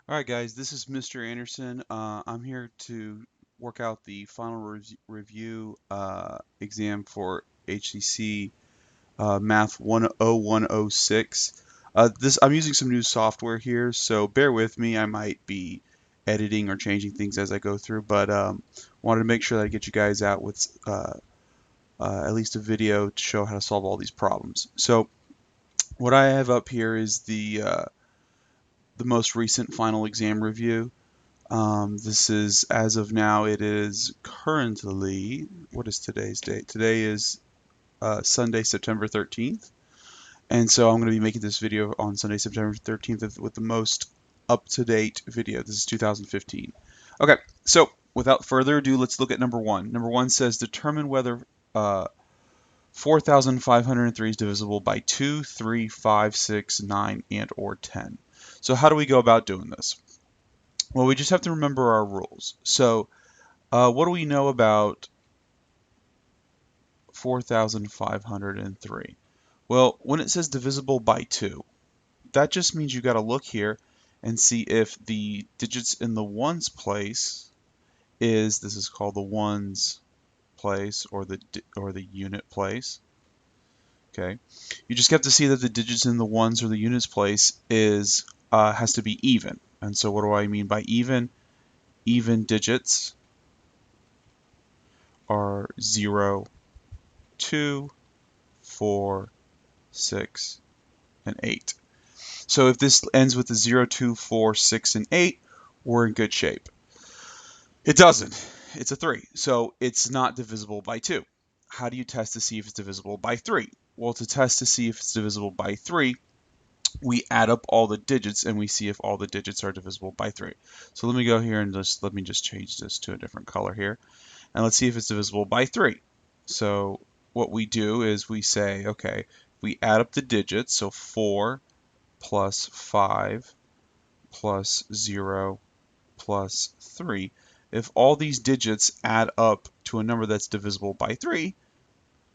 All right, guys, this is Mr. Anderson. I'm here to work out the final review exam for HCC Math 10106. I'm using some new software here, so bear with me. I might be editing or changing things as I go through, but wanted to make sure that I get you guys out with at least a video to show how to solve all these problems. So what I have up here is the most recent final exam review. This is, as of now, it is currently, what is today's date? Today is Sunday, September 13th. And so I'm going to be making this video on Sunday, September 13th with the most up-to-date video. This is 2015. Okay, so without further ado, let's look at number one. Number one says determine whether 4,503 is divisible by 2, 3, 5, 6, 9, and or 10. So how do we go about doing this? Well, we just have to remember our rules. So what do we know about 4,503? Well, when it says divisible by 2, that just means you got to look here and see if the digits in the ones place this is called the ones place or the unit place. Okay, you just have to see that the digits in the ones or the units place has to be even. And so what do I mean by even? Even digits are 0, 2, 4, 6, and 8. So if this ends with a 0, 2, 4, 6, and 8, we're in good shape. It doesn't. It's a 3. So it's not divisible by 2. How do you test to see if it's divisible by 3? Well, to test to see if it's divisible by 3, we add up all the digits and we see if all the digits are divisible by 3. So let me go here and let me just change this to a different color here. And let's see if it's divisible by 3. So what we do is we say, okay, we add up the digits, so 4 plus 5 plus 0 plus 3. If all these digits add up to a number that's divisible by 3,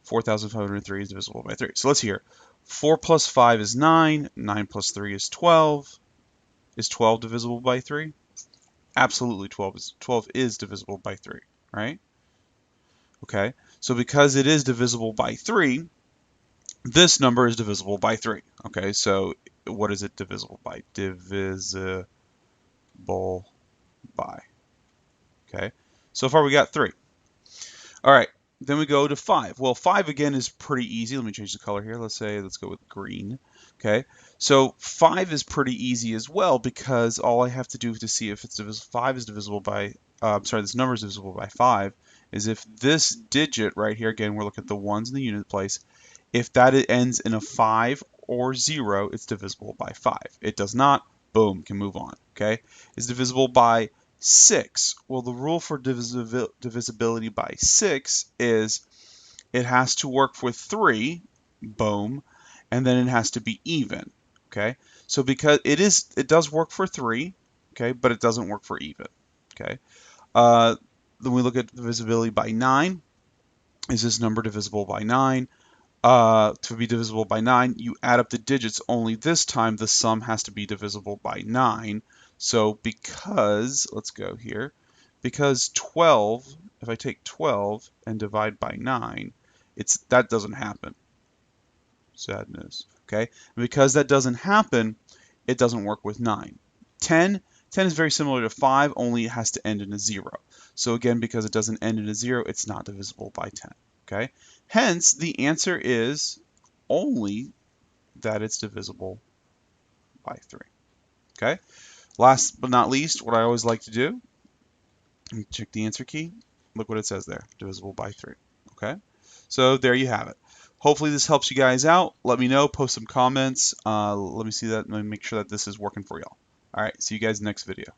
4,503 is divisible by 3. So let's hear. 4 plus 5 is 9. 9 plus 3 is 12. Is 12 divisible by 3? Absolutely, 12 is divisible by 3, right? Okay, so because it is divisible by 3, this number is divisible by 3. Okay, so what is it divisible by? Divisible by. Okay, so far we got 3. All right, then we go to 5. Well, 5 again is pretty easy. Let me change the color here. Let's go with green. Okay, so 5 is pretty easy as well because all I have to do to see if it's divisible, 5 is divisible by, this number is divisible by 5, is if this digit right here, again, we're looking at the ones in the unit place, if that ends in a 5 or 0, it's divisible by 5. It does not, boom, can move on, okay? It's divisible by 6. Well, the rule for divisibility by 6 is it has to work with 3, boom, and then it has to be even, okay? So because it does work for 3, okay, but it doesn't work for even, okay? Then we look at divisibility by 9. Is this number divisible by 9? To be divisible by 9, you add up the digits, only this time the sum has to be divisible by 9. So because, let's go here, because 12, if I take 12 and divide by 9, that doesn't happen. Sad news, okay? And because that doesn't happen, it doesn't work with 9. 10 is very similar to 5, only it has to end in a 0. So again, because it doesn't end in a 0, it's not divisible by 10. Okay? Hence, the answer is only that it's divisible by 3. Okay? Last but not least, what I always like to do, check the answer key. Look what it says there, divisible by 3. Okay? So there you have it. Hopefully this helps you guys out. Let me know, post some comments. Let me see that, let me make sure that this is working for y'all. All right, see you guys in the next video.